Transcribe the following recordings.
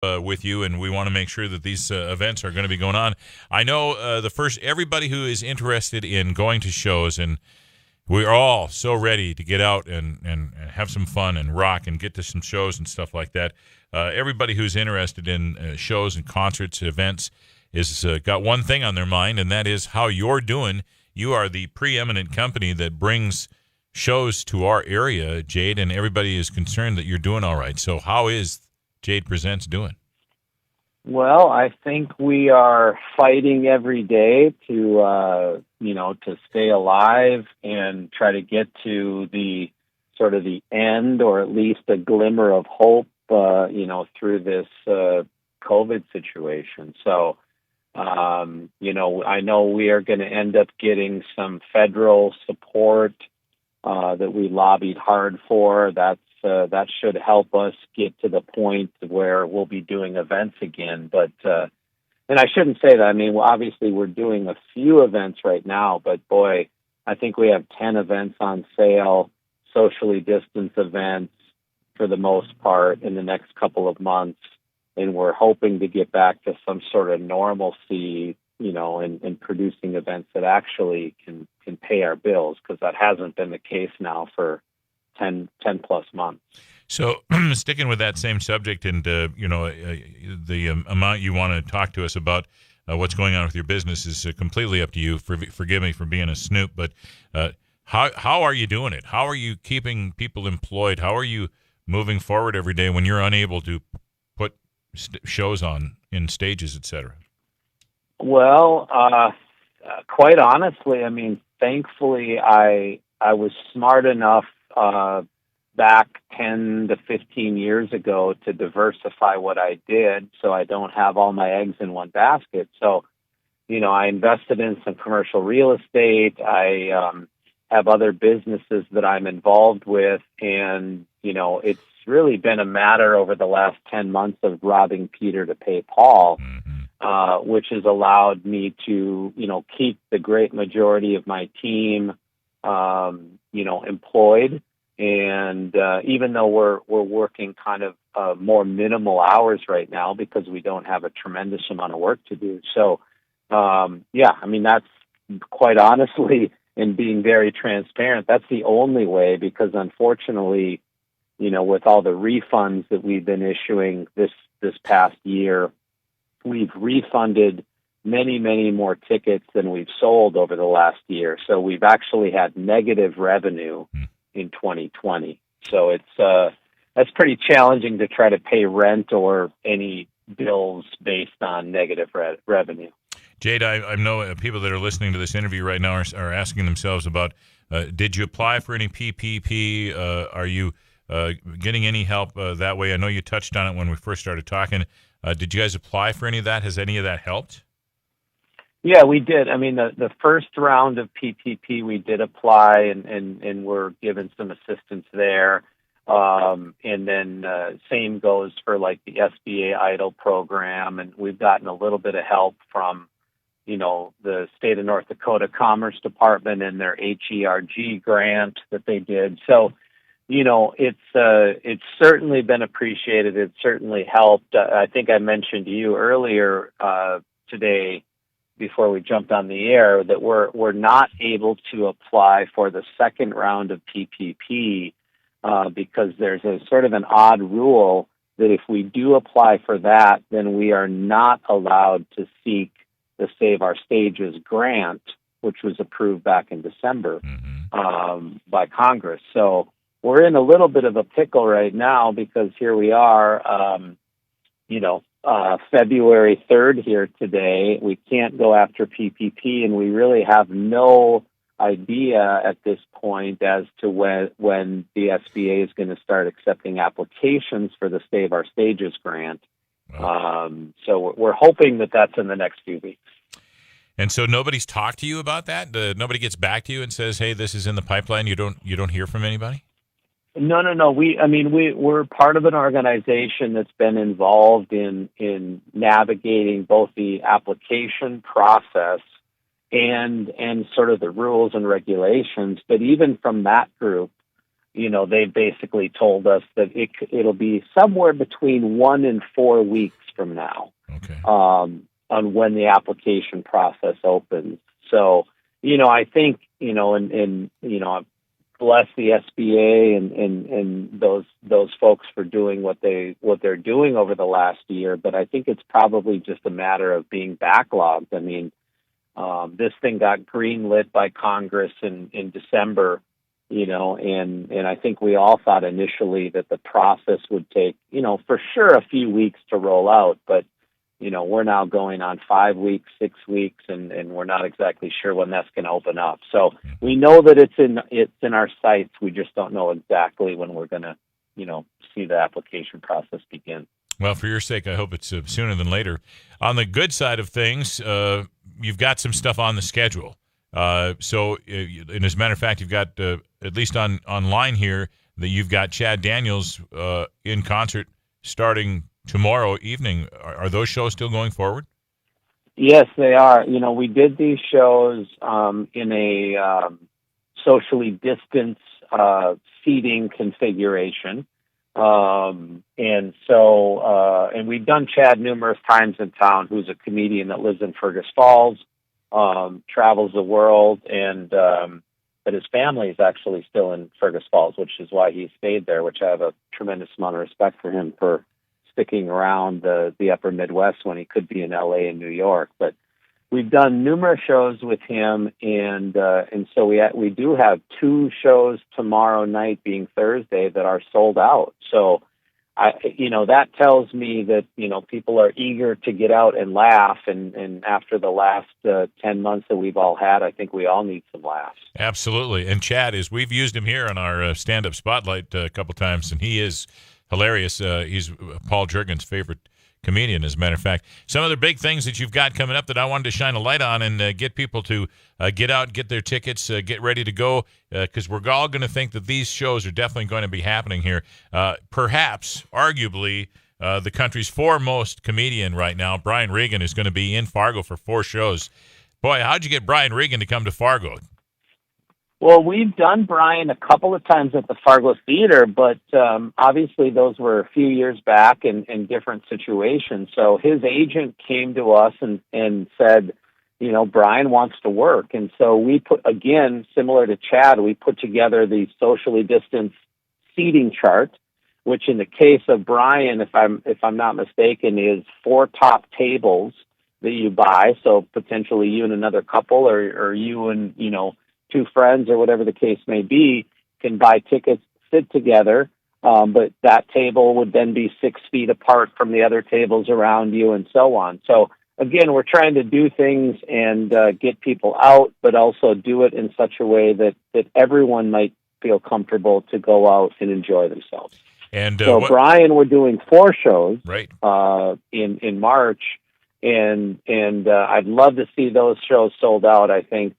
with you, and we want to make sure that these events are going to be going on. I know everybody who is interested in going to shows, and we're all so ready to get out and have some fun and rock and get to some shows and stuff like that. Everybody who's interested in shows and concerts, events, is got one thing on their mind, and that is how you're doing. You are the preeminent company that brings shows to our area, Jade, and everybody is concerned that you're doing all right. So how is Jade Presents doing? Well, I think we are fighting every day to stay alive and try to get to the sort of the end, or at least a glimmer of hope, through this COVID situation. So, I know we are going to end up getting some federal support that we lobbied hard for. That should help us get to the point where we'll be doing events again. But and I shouldn't say that. I mean, obviously we're doing a few events right now, but boy, I think we have 10 events on sale, socially distanced events for the most part in the next couple of months. And we're hoping to get back to some sort of normalcy, in producing events that actually can pay our bills, because that hasn't been the case now for 10 plus months. So sticking with that same subject and, the amount you want to talk to us about what's going on with your business is completely up to you. Forgive me for being a snoop, but how are you doing it? How are you keeping people employed? How are you moving forward every day when you're unable to put shows on in stages, et cetera? Well, quite honestly, I mean, thankfully, I was smart enough back 10 to 15 years ago to diversify what I did, so I don't have all my eggs in one basket. So, I invested in some commercial real estate. I have other businesses that I'm involved with, and, it's really been a matter over the last 10 months of robbing Peter to pay Paul. Which has allowed me to, keep the great majority of my team, employed. And even though we're working kind of more minimal hours right now because we don't have a tremendous amount of work to do. So, that's quite honestly, and being very transparent, that's the only way, because unfortunately, with all the refunds that we've been issuing this past year, we've refunded many, many more tickets than we've sold over the last year. So we've actually had negative revenue in 2020. So that's pretty challenging to try to pay rent or any bills based on negative revenue. Jade, I know people that are listening to this interview right now are asking themselves about, did you apply for any PPP? Are you getting any help that way? I know you touched on it when we first started talking. Did you guys apply for any of that? Has any of that helped? Yeah, we did. I mean, the first round of PPP, we did apply and we're given some assistance there. And then same goes for like the SBA EIDL program. And we've gotten a little bit of help from, the state of North Dakota Commerce Department and their HERG grant that they did. So, it's certainly been appreciated. It certainly helped. I think I mentioned to you earlier today, before we jumped on the air, that we're not able to apply for the second round of PPP because there's a sort of an odd rule that if we do apply for that, then we are not allowed to seek the Save Our Stages grant, which was approved back in December by Congress. So we're in a little bit of a pickle right now, because here we are, February 3rd here today. We can't go after PPP, and we really have no idea at this point as to when the SBA is going to start accepting applications for the Save Our Stages grant. Wow. So we're hoping that that's in the next few weeks. And so nobody's talked to you about that? Nobody gets back to you and says, "Hey, this is in the pipeline." You don't hear from anybody? No. We're part of an organization that's been involved in navigating both the application process and sort of the rules and regulations. But even from that group, they basically told us that it'll be somewhere between 1 and 4 weeks from now. Okay. On when the application process opens. So, I think, and bless the SBA and those folks for doing what they're doing over the last year. But I think it's probably just a matter of being backlogged. I mean, this thing got greenlit by Congress in December, and I think we all thought initially that the process would take, for sure a few weeks to roll out, but we're now going on 5 weeks, 6 weeks, and we're not exactly sure when that's going to open up. So we know that it's in our sights. We just don't know exactly when we're going to, see the application process begin. Well, for your sake, I hope it's sooner than later. On the good side of things, you've got some stuff on the schedule. And as a matter of fact, you've got, at least online here, that you've got Chad Daniels in concert starting tomorrow evening. Are those shows still going forward? Yes, they are. We did these shows in a socially distanced seating configuration. And we've done Chad numerous times in town, who's a comedian that lives in Fergus Falls, travels the world, but his family is actually still in Fergus Falls, which is why he stayed there, which I have a tremendous amount of respect for him for sticking around the upper Midwest when he could be in LA and New York. But we've done numerous shows with him, and so we do have 2 shows tomorrow night, being Thursday, that are sold out. So that tells me that people are eager to get out and laugh, and after the last 10 months that we've all had, I think we all need some laughs. Absolutely. And Chad we've used him here on our stand-up spotlight a couple times, and he is hilarious. He's Paul Jurgen's favorite comedian, as a matter of fact. Some of the big things that you've got coming up that I wanted to shine a light on and get people to get out, get their tickets, get ready to go, because we're all going to think that these shows are definitely going to be happening here. Perhaps, arguably, the country's foremost comedian right now, Brian Regan, is going to be in Fargo for 4 shows. Boy, how'd you get Brian Regan to come to Fargo? Well, we've done Brian a couple of times at the Fargo Theater, but obviously those were a few years back in different situations. So his agent came to us and said, Brian wants to work. And so we put, again, similar to Chad, we put together the socially distanced seating chart, which in the case of Brian, if I'm not mistaken, is 4 top tables that you buy. So potentially you and another couple, or you and, 2 friends, or whatever the case may be, can buy tickets, sit together, but that table would then be 6 feet apart from the other tables around you, and so on. So again, we're trying to do things and get people out, but also do it in such a way that everyone might feel comfortable to go out and enjoy themselves. And Brian, we're doing 4 shows right in March, and I'd love to see those shows sold out. I think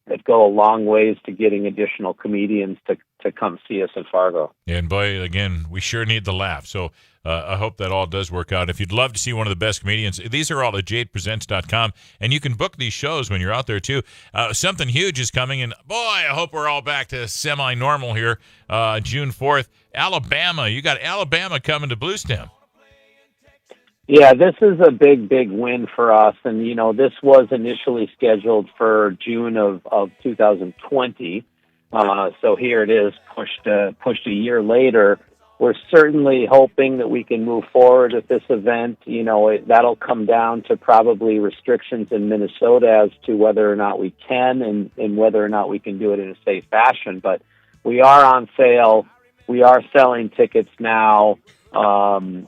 that go a long ways to getting additional comedians to come see us in Fargo. And boy, again, we sure need the laugh. So I hope that all does work out. If you'd love to see one of the best comedians, these are all at jadepresents.com, and you can book these shows when you're out there too. Something huge is coming, and boy, I hope we're all back to semi-normal here. June 4th, Alabama. You got Alabama coming to Bluestem. Yeah, this is a big, big win for us. And, this was initially scheduled for June of 2020. So here it is, pushed a year later. We're certainly hoping that we can move forward with this event. That'll come down to probably restrictions in Minnesota as to whether or not we can and whether or not we can do it in a safe fashion. But we are on sale. We are selling tickets now. And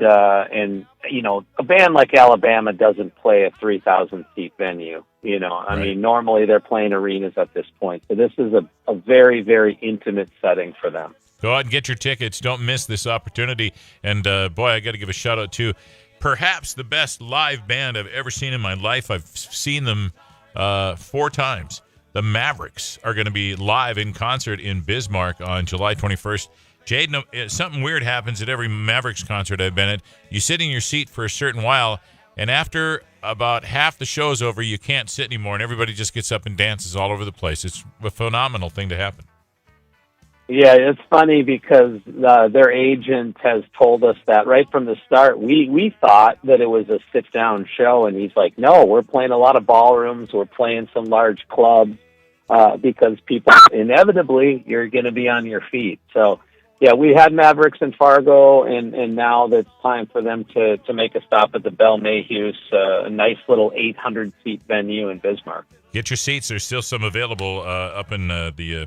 a band like Alabama doesn't play a 3,000 seat venue. I mean, normally they're playing arenas at this point. So this is a very, very intimate setting for them. Go out and get your tickets. Don't miss this opportunity. And boy, I got to give a shout out to perhaps the best live band I've ever seen in my life. I've seen them 4 times. The Mavericks are going to be live in concert in Bismarck on July 21st. Jade, something weird happens at every Mavericks concert I've been at. You sit in your seat for a certain while, and after about half the show's over, you can't sit anymore, and everybody just gets up and dances all over the place. It's a phenomenal thing to happen. Yeah, it's funny because their agent has told us that right from the start. We thought that it was a sit-down show, and he's like, no, we're playing a lot of ballrooms. We're playing some large clubs because people, inevitably, you're going to be on your feet. So, yeah, we had Mavericks in Fargo, and now it's time for them to make a stop at the Bell Mayhew's, a nice little 800-seat venue in Bismarck. Get your seats. There's still some available up in the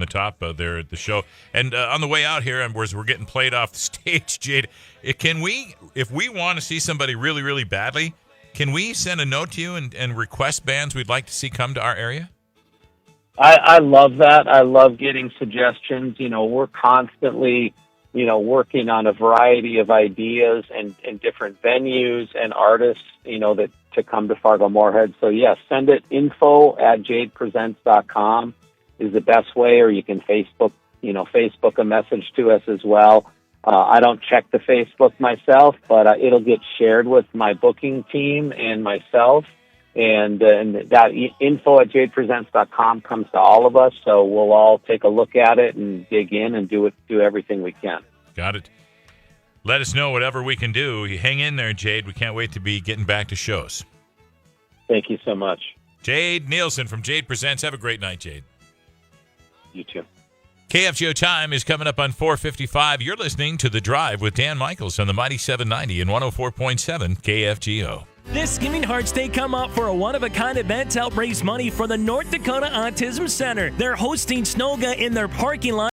top there at the show. And on the way out here, and as we're getting played off the stage, Jade, can we, if we want to see somebody really, really badly, can we send a note to you and request bands we'd like to see come to our area? I love that. I love getting suggestions. We're constantly, working on a variety of ideas and different venues and artists, that to come to Fargo-Moorhead. So, yes, send it info@jadepresents.com is the best way, or you can Facebook a message to us as well. I don't check the Facebook myself, but it'll get shared with my booking team and myself. And that info@jadepresents.com comes to all of us, so we'll all take a look at it and dig in and do everything we can. Got it. Let us know whatever we can do. You hang in there, Jade. We can't wait to be getting back to shows. Thank you so much. Jade Neilson from Jade Presents. Have a great night, Jade. You too. KFGO time is coming up on 4:55. You're listening to The Drive with Dan Michaels on the Mighty 790 and 104.7 KFGO. This Giving Hearts Day, come out for a one-of-a-kind event to help raise money for the North Dakota Autism Center. They're hosting Snoga in their parking lot.